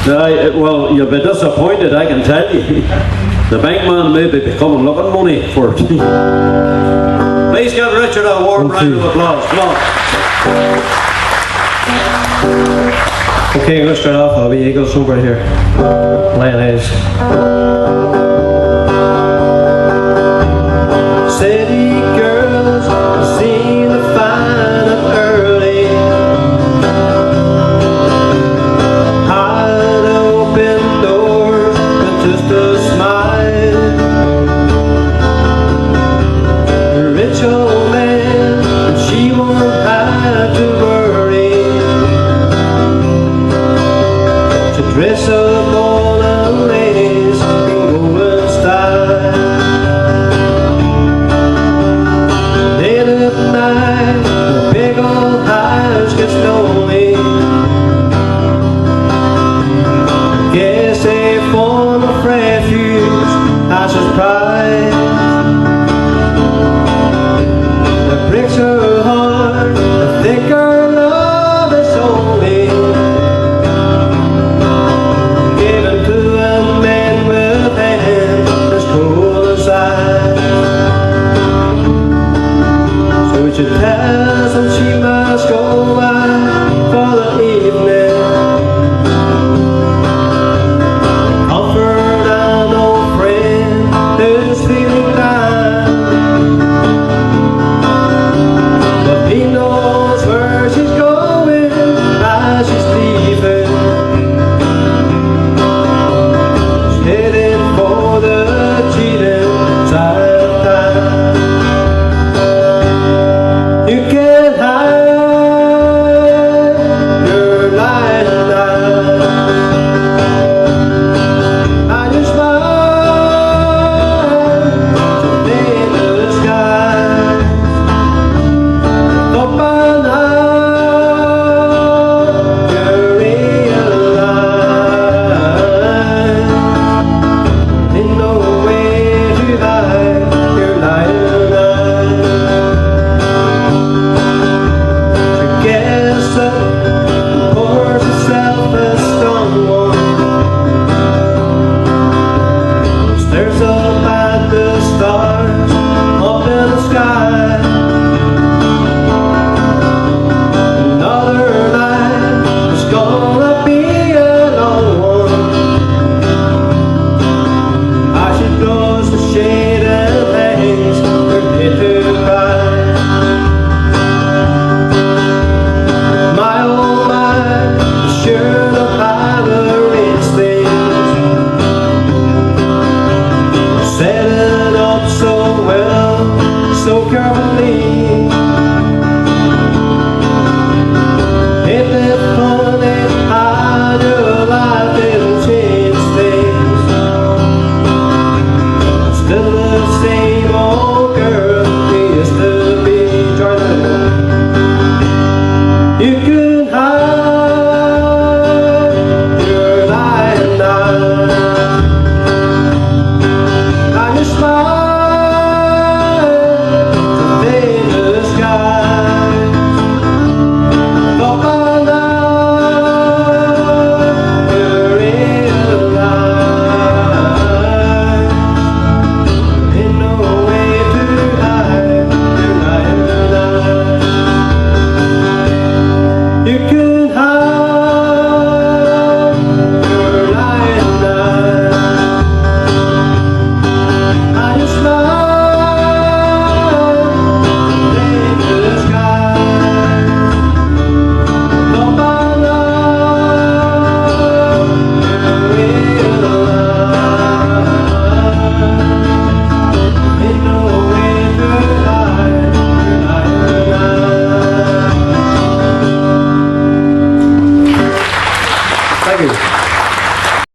Well, you'll be disappointed, I can tell you. The bank man may be becoming looking money for it. Please give Richard a warm round of applause. Come on. Okay, I'm going to start off. I'll be Eagles over here. Lioness. City girls seem to find it early. Hide open doors with just a smile. The rich old man, she won't have to worry. To dress up all the ladies in golden style. Late at night, the big old house gets lonely. Guess they form of refuge, house's pride.